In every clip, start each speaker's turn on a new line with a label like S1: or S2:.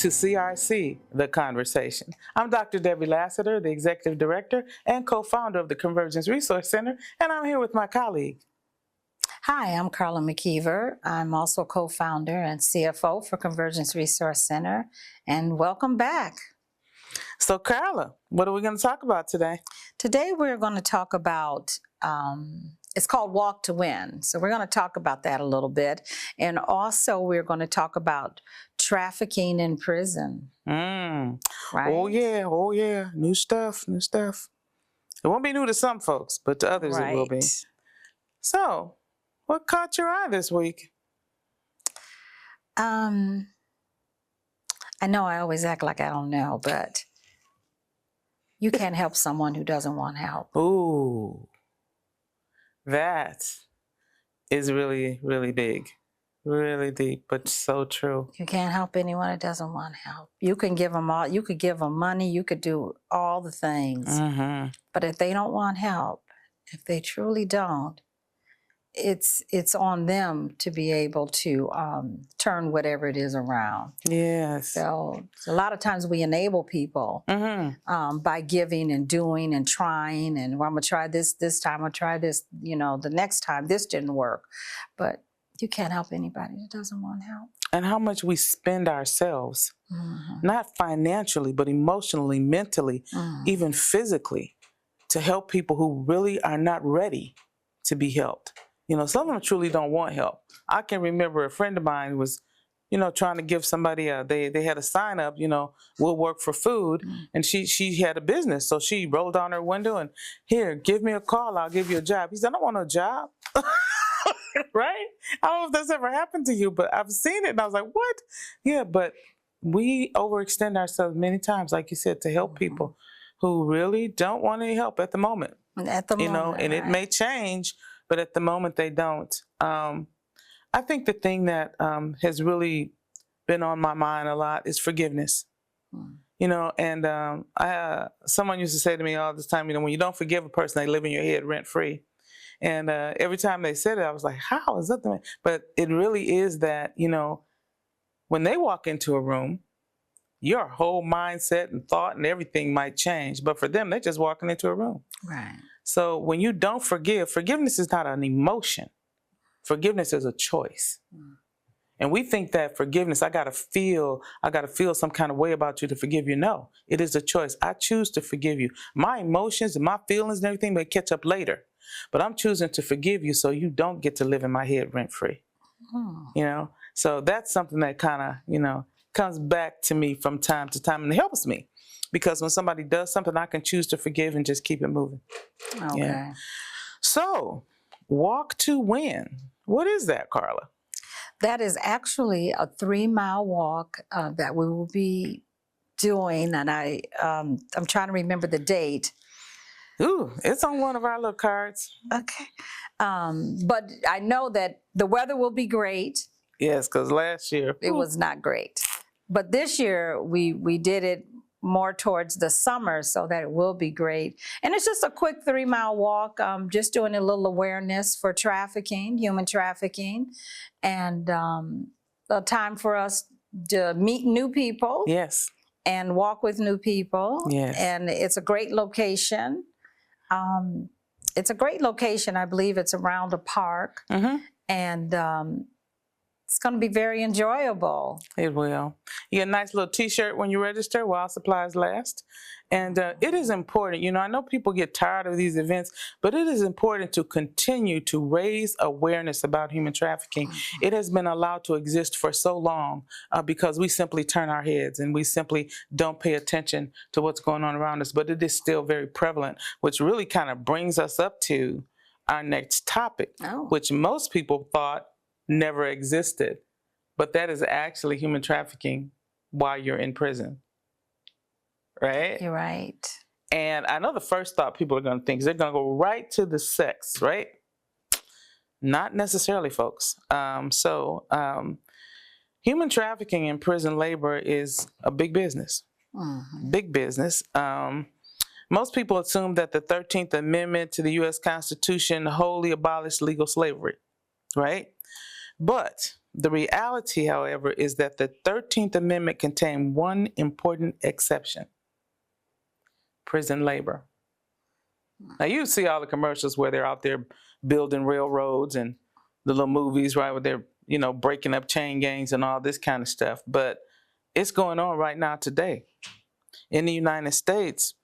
S1: to CRC The Conversation. I'm Dr. Debbie Lassiter, the Executive Director and co-founder of the Convergence Resource Center, and I'm here with my colleague.
S2: Hi, I'm Carla McKeever. I'm also co-founder and CFO for Convergence Resource Center, and welcome back.
S1: So Carla, what are we going to talk about today?
S2: Today we're going to talk about, it's called Walk to Win. So we're going to talk about that a little bit. And also we're going to talk about trafficking in prison. Right?
S1: Oh yeah. New stuff. It won't be new to some folks, but to others it will be. So, what caught your eye this week?
S2: I know I always act like I don't know, but you can't help someone who doesn't want help.
S1: Ooh, that is really, really big. Really deep, but so true.
S2: You can't help anyone that doesn't want help. You can give them all, you could give them money, you could do all the things.
S1: Mm-hmm.
S2: But if they don't want help, if they truly don't, it's on them to be able to turn whatever it is around.
S1: Yes.
S2: So a lot of times we enable people by giving and doing and trying, and well, I'm gonna try this time, I'll try this, the next time this didn't work. But you can't help anybody that doesn't want help.
S1: And how much we spend ourselves, not financially, but emotionally, mentally, even physically, to help people who really are not ready to be helped. Some of them truly don't want help. I can remember a friend of mine was, trying to give somebody they had a sign up, we'll work for food. And she had a business. So she rolled down her window and, here, give me a call, I'll give you a job. He said, I don't want no job. Right? I don't know if that's ever happened to you, but I've seen it and I was like, what? Yeah, but we overextend ourselves many times, like you said, to help people who really don't want any help at the moment.
S2: At the moment,
S1: and
S2: right.
S1: It may change, but at the moment they don't. I think the thing that has really been on my mind a lot is forgiveness. And someone used to say to me all this time, when you don't forgive a person, they live in your head rent free. And every time they said it, I was like, how is that the way? But it really is that, when they walk into a room, your whole mindset and thought and everything might change. But for them, they're just walking into a room.
S2: Right.
S1: So when you don't forgive, forgiveness is not an emotion. Forgiveness is a choice. And we think that forgiveness, I gotta feel some kind of way about you to forgive you. No, it is a choice. I choose to forgive you. My emotions and my feelings and everything may catch up later, but I'm choosing to forgive you so you don't get to live in my head rent free. So that's something that kind of, comes back to me from time to time and helps me. Because when somebody does something, I can choose to forgive and just keep it moving.
S2: Okay.
S1: Yeah. So, walk to win. What is that, Carla?
S2: That is actually a 3-mile walk that we will be doing, and I'm trying to remember the date.
S1: Ooh, it's on one of our little cards.
S2: Okay. But I know that the weather will be great.
S1: Yes, because last year
S2: it was not great. But this year we did it more towards the summer so that it will be great. And it's just a quick 3-mile walk, just doing a little awareness for trafficking, human trafficking, and a time for us to meet new people.
S1: Yes.
S2: And walk with new people.
S1: Yes.
S2: And it's a great location. It's a great location. I believe it's around a park. And it's going to be very enjoyable.
S1: It will. You get a nice little T-shirt when you register while supplies last. And it is important. I know people get tired of these events, but it is important to continue to raise awareness about human trafficking. It has been allowed to exist for so long because we simply turn our heads and we simply don't pay attention to what's going on around us. But it is still very prevalent, which really kind of brings us up to our next topic, which most people thought never existed, but that is actually human trafficking while you're in prison, right?
S2: You're right.
S1: And I know the first thought people are going to think is they're going to go right to the sex, right? Not necessarily, folks. Human trafficking in prison labor is a big business. Big business. Most people assume that the 13th Amendment to the U.S. Constitution wholly abolished legal slavery, right? But The reality, however, is that the 13th Amendment contained one important exception: prison labor. Now, you see all the commercials where they're out there building railroads and the little movies, right, where they're, breaking up chain gangs and all this kind of stuff. But it's going on right now today. In the United States,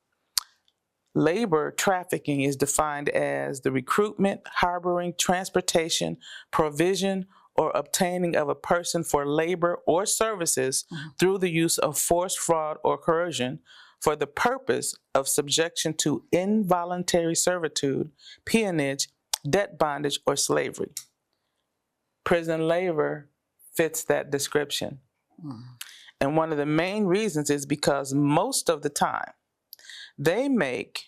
S1: labor trafficking is defined as the recruitment, harboring, transportation, provision, or obtaining of a person for labor or services through the use of force, fraud, or coercion for the purpose of subjection to involuntary servitude, peonage, debt bondage, or slavery. Prison labor fits that description. And one of the main reasons is because most of the time they make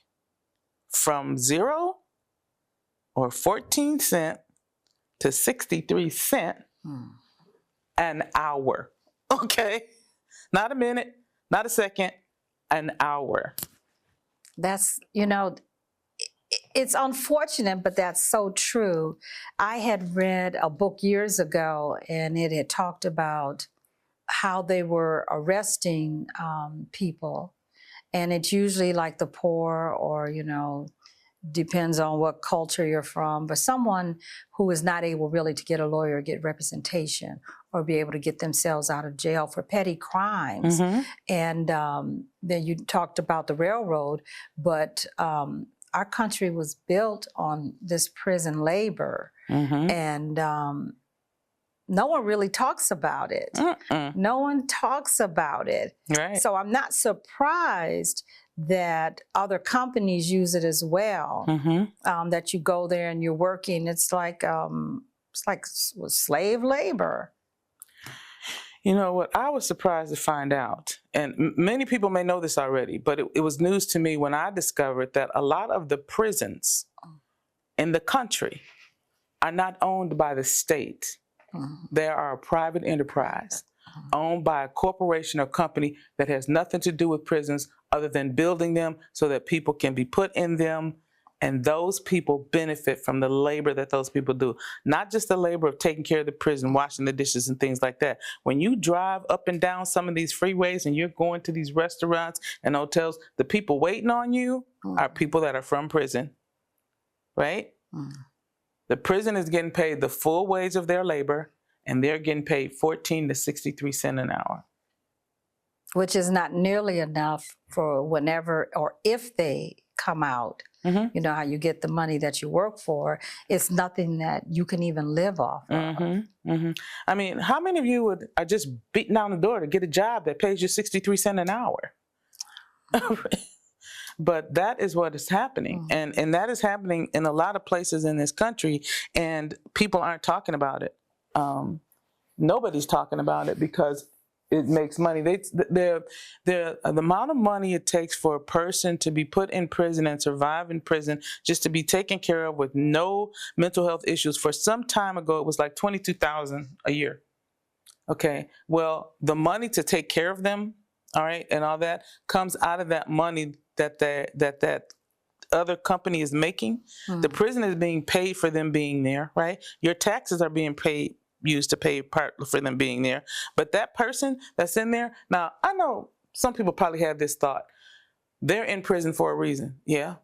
S1: from 0 or 14 cents to 63 cents an hour. Okay? Not a minute, not a second, an hour.
S2: That's, it's unfortunate, but that's so true. I had read a book years ago, and it had talked about how they were arresting people. And it's usually like the poor or, depends on what culture you're from, but someone who is not able really to get a lawyer or get representation or be able to get themselves out of jail for petty crimes. And then you talked about the railroad, but our country was built on this prison labor. And no one really talks about it. No one talks about it.
S1: Right.
S2: So I'm not surprised that other companies use it as well. That you go there and you're working. It's like slave labor.
S1: You know what? I was surprised to find out, and many people may know this already, but it was news to me when I discovered that a lot of the prisons in the country are not owned by the state. They are a private enterprise owned by a corporation or company that has nothing to do with prisons other than building them so that people can be put in them, and those people benefit from the labor that those people do. Not just the labor of taking care of the prison, washing the dishes and things like that. When you drive up and down some of these freeways and you're going to these restaurants and hotels, the people waiting on you are people that are from prison, right? The prison is getting paid the full wage of their labor, and they're getting paid 14 to 63 cents an hour.
S2: Which is not nearly enough for whenever or if they come out. You know how you get the money that you work for. It's nothing that you can even live off of.
S1: I mean, how many of you are just beating down the door to get a job that pays you 63 cents an hour? But that is what is happening. And that is happening in a lot of places in this country, and people aren't talking about it. Nobody's talking about it because it makes money. The amount of money it takes for a person to be put in prison and survive in prison, just to be taken care of with no mental health issues. For some time ago, it was like $22,000 a year. Okay, well, the money to take care of them, all right, and all that comes out of that money that other company is making. The prison is being paid for them being there, right? Your taxes are being used to pay part for them being there. But that person that's in there, now I know some people probably have this thought, they're in prison for a reason. Yeah,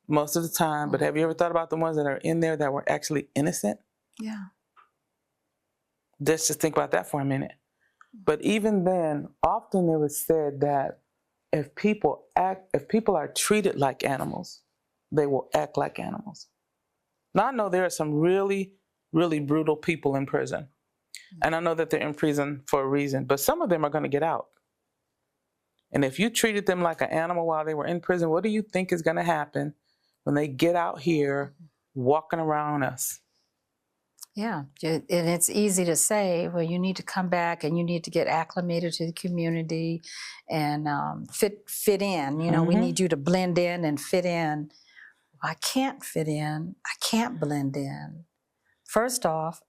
S1: most of the time. But have you ever thought about the ones that are in there that were actually innocent? Yeah. Let's just think about that for a minute. But even then, often it was said that if people are treated like animals, they will act like animals. Now I know there are some really, really brutal people in prison. And I know that they're in prison for a reason, but some of them are going to get out. And if you treated them like an animal while they were in prison, what do you think is going to happen when they get out here walking around us?
S2: Yeah, and it's easy to say, well, you need to come back and you need to get acclimated to the community and fit in. You know, we need you to blend in and fit in. I can't fit in. I can't blend in. First off,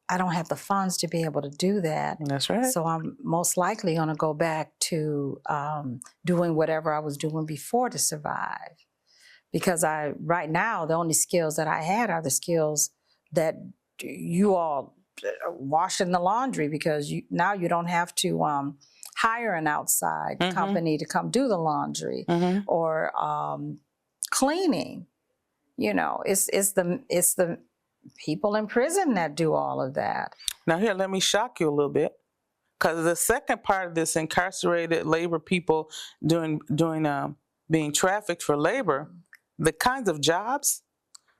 S2: I don't have the funds to be able to do that.
S1: That's right.
S2: So I'm most likely going to go back to doing whatever I was doing before to survive. Because right now, the only skills that I had are the skills that you all washing the laundry because now you don't have to hire an outside company to come do the laundry, or cleaning. You know, it's the people in prison that do all of that.
S1: Now here, let me shock you a little bit, because the second part of this, incarcerated labor people being trafficked for labor, the kinds of jobs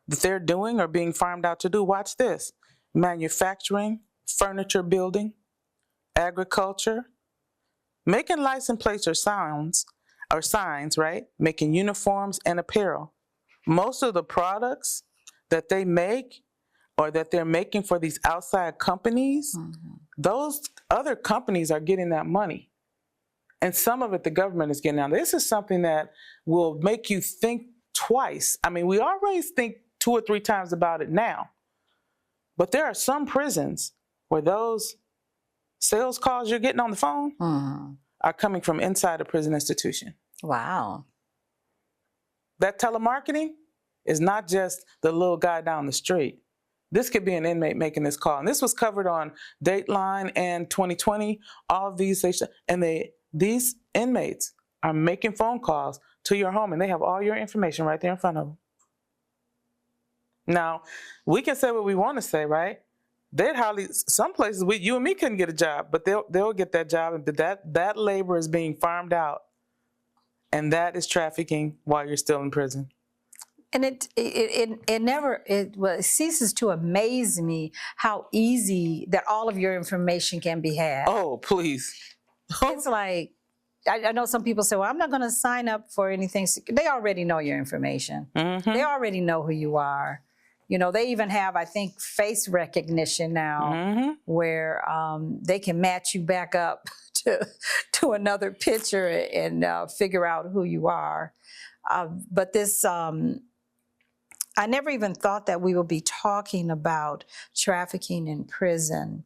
S1: that they're doing or being farmed out to do. Watch this: manufacturing, furniture building, agriculture, making license plates or signs, right? Making uniforms and apparel. Most of the products that they make or that they're making for these outside companies, those other companies are getting that money. And some of it the government is getting out. This is something that will make you think twice. I mean, we always think 2 or 3 times about it now. But there are some prisons where those sales calls you're getting on the phone are coming from inside a prison institution.
S2: Wow.
S1: That telemarketing is not just the little guy down the street. This could be an inmate making this call. And this was covered on Dateline and 2020, all of these, these inmates are making phone calls to your home, and they have all your information right there in front of them. Now, we can say what we want to say, right? Some places, you and me couldn't get a job, but they'll get that job, and that labor is being farmed out. And that is trafficking while you're still in prison.
S2: And it never ceases to amaze me how easy that all of your information can be had.
S1: Oh, please.
S2: It's like, I know some people say, well, I'm not going to sign up for anything. They already know your information. They already know who you are. You know, they even have, I think, face recognition now, where they can match you back up to another picture and figure out who you are. But this, I never even thought that we would be talking about trafficking in prison.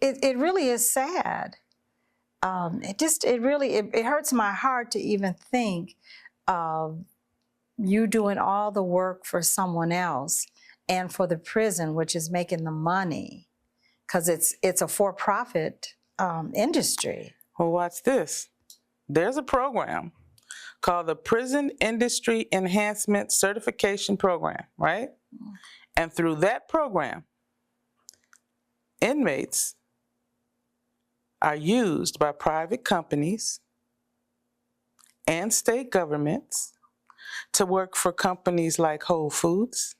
S2: It really is sad. It hurts my heart to even think of you doing all the work for someone else and for the prison, which is making the money, because it's a for-profit industry.
S1: Well, watch this. There's a program called the Prison Industry Enhancement Certification Program, right? And through that program, inmates are used by private companies and state governments to work for companies like Whole Foods,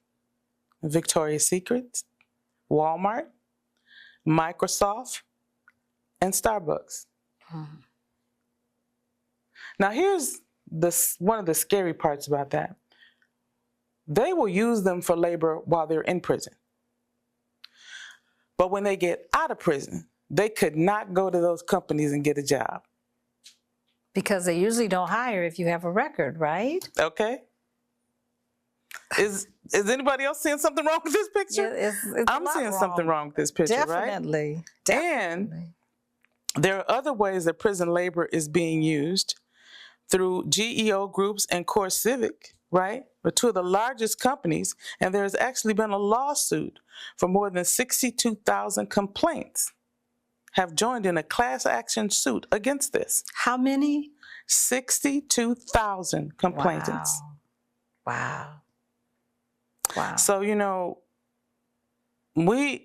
S1: Victoria's Secret, Walmart, Microsoft, and Starbucks. Now here's one of the scary parts about that. They will use them for labor while they're in prison. But when they get out of prison, they could not go to those companies and get a job.
S2: Because they usually don't hire if you have a record, right?
S1: Okay. Is anybody else seeing something wrong with this picture?
S2: It's
S1: I'm seeing something wrong with this picture,
S2: Definitely.
S1: right? And there are other ways that prison labor is being used through GEO groups and Core Civic, right? But 2 of the largest companies, and there's actually been a lawsuit for more than 62,000 complaints have joined in a class action suit against this.
S2: How many?
S1: 62,000 complainants.
S2: Wow.
S1: So, you know, you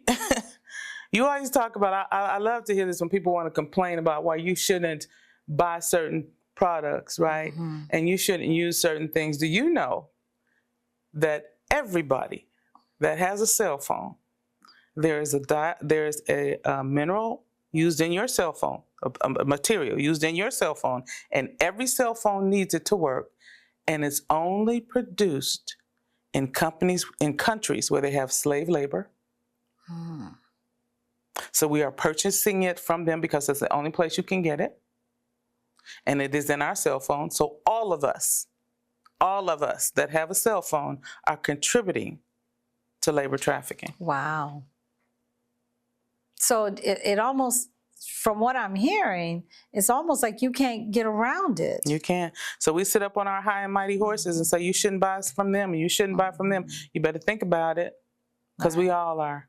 S1: always talk about, I love to hear this when people want to complain about why you shouldn't buy certain products, right? And you shouldn't use certain things. Do you know that everybody that has a cell phone, there's a mineral used in your cell phone, a material used in your cell phone, and every cell phone needs it to work, and it's only produced in countries where they have slave labor. So we are purchasing it from them because it's the only place you can get it. And it is in our cell phone. So all of us that have a cell phone are contributing to labor trafficking.
S2: Wow. So it almost, from what I'm hearing, it's almost like you can't get around it.
S1: You can't. So we sit up on our high and mighty horses and say, you shouldn't buy from them, and you shouldn't buy from them. You better think about it. because we all are.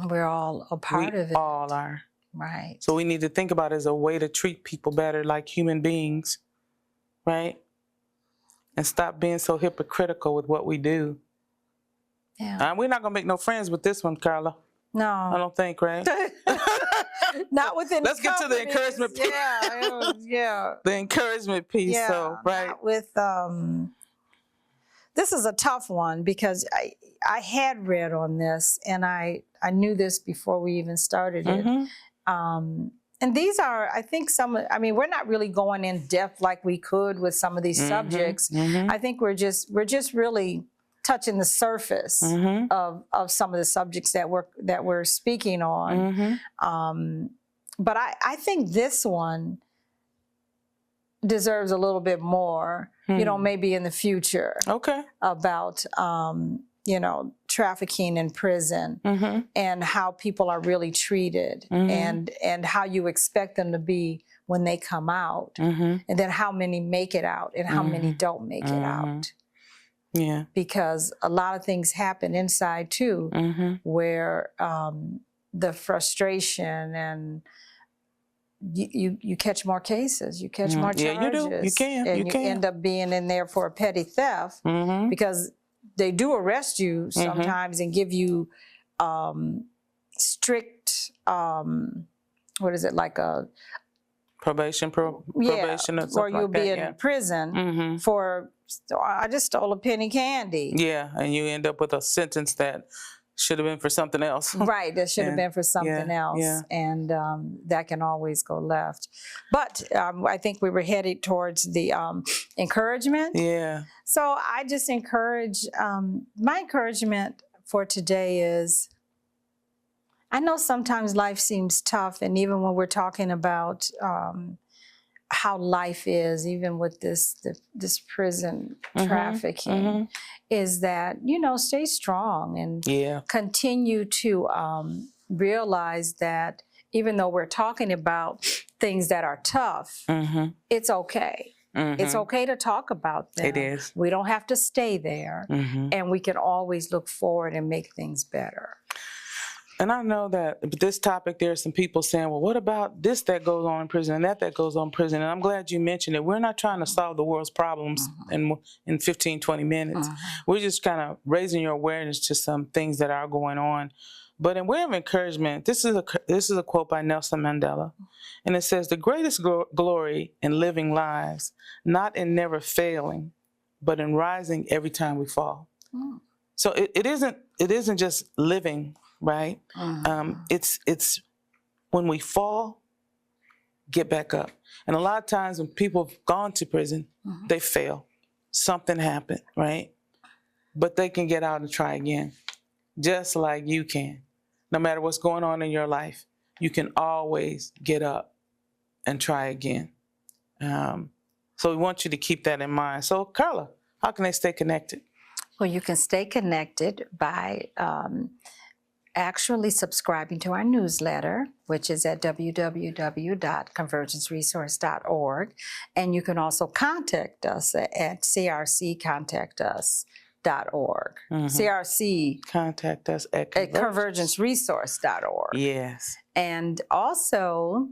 S2: We're all a part of it.
S1: We all are.
S2: Right.
S1: So we need to think about it as a way to treat people better like human beings, right? And stop being so hypocritical with what we do.
S2: Yeah.
S1: We're not going to make no friends with this one, Carla.
S2: No.
S1: I don't think, right?
S2: Not within
S1: Let's get to the encouragement piece.
S2: Yeah.
S1: The encouragement piece,
S2: Yeah,
S1: so, right?
S2: not with, this is a tough one because I had read on this and I knew this before we even started it.
S1: Mm-hmm.
S2: And these are, I think we're not really going in depth like we could with some of these subjects.
S1: Mm-hmm.
S2: I think we're just really touching the surface
S1: Mm-hmm.
S2: of some of the subjects that we're speaking on.
S1: Mm-hmm.
S2: But I think this one deserves a little bit more, maybe in the future.
S1: Okay.
S2: About, trafficking in prison
S1: Mm-hmm.
S2: and how people are really treated and how you expect them to be when they come out.
S1: Mm-hmm.
S2: And then how many make it out and how many don't make it out.
S1: Yeah.
S2: Because a lot of things happen inside too, where the frustration and you catch more cases, you catch more charges.
S1: Yeah, you do. You can.
S2: And you end up being in there for a petty theft because they do arrest you sometimes and give you strict, what is it, like a
S1: probation or something
S2: or you'll
S1: like
S2: be
S1: that,
S2: in prison for, I just stole a penny candy.
S1: Yeah, and you end up with a sentence that should have been for something else.
S2: Right, that should have been for something else.
S1: Yeah.
S2: And that can always go left. But I think we were headed towards the encouragement.
S1: Yeah.
S2: So I just encourage, my encouragement for today is, I know sometimes life seems tough, and even when we're talking about how life is, even with this prison trafficking, is that, stay strong and continue to realize that even though we're talking about things that are tough, it's okay. It's okay to talk about them.
S1: It is.
S2: We don't have to stay there, and we can always look forward and make things better.
S1: And I know that this topic, there are some people saying, well, what about this that goes on in prison and that goes on in prison? And I'm glad you mentioned it. We're not trying to solve the world's problems in 15, 20 minutes. We're just kind of raising your awareness to some things that are going on. But in way of encouragement, this is a quote by Nelson Mandela. And it says, the greatest glory in living lives, not in never failing, but in rising every time we fall. So it isn't just living, right? It's when we fall, get back up. And a lot of times when people have gone to prison, they fail. Something happened, right? But they can get out and try again, just like you can. No matter what's going on in your life, you can always get up and try again. So we want you to keep that in mind. So Carla, how can they stay connected?
S2: Well, you can stay connected by actually subscribing to our newsletter, which is at www.convergenceresource.org. And you can also contact us at crccontactus.org. CRC
S1: Contact us at
S2: convergenceresource.org.
S1: Yes.
S2: And also,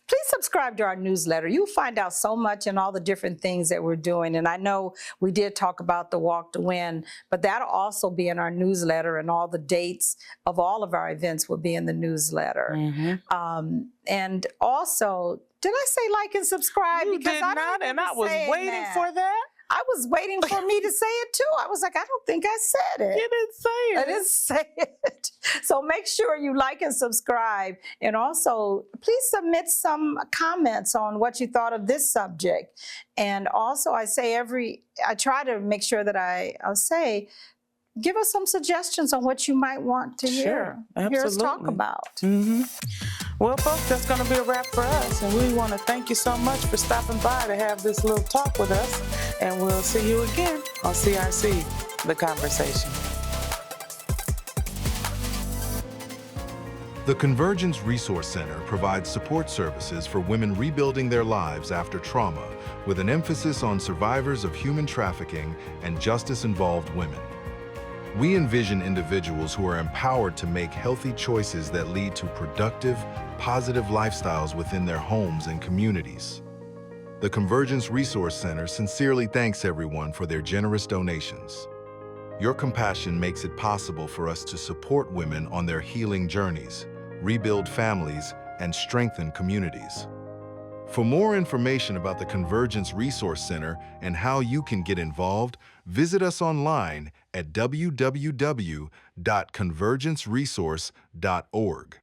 S2: please subscribe to our newsletter. You'll find out so much and all the different things that we're doing. And I know we did talk about the Walk to Win, but that'll also be in our newsletter, and all the dates of all of our events will be in the newsletter. And also, did I say like and subscribe?
S1: You did not, and I was waiting for that.
S2: I was waiting for me to say it too. I was like, I don't think I said it.
S1: You didn't say it.
S2: I didn't say it. So make sure you like and subscribe. And also, please submit some comments on what you thought of this subject. And also, I try to make sure that I'll say, give us some suggestions on what you might want to hear us talk about.
S1: Well, folks, that's going to be a wrap for us. And we want to thank you so much for stopping by to have this little talk with us. And we'll see you again on CRC The Conversation.
S3: The Convergence Resource Center provides support services for women rebuilding their lives after trauma, with an emphasis on survivors of human trafficking and justice-involved women. We envision individuals who are empowered to make healthy choices that lead to productive, positive lifestyles within their homes and communities. The Convergence Resource Center sincerely thanks everyone for their generous donations. Your compassion makes it possible for us to support women on their healing journeys, rebuild families, and strengthen communities. For more information about the Convergence Resource Center and how you can get involved, visit us online at www.convergenceresource.org.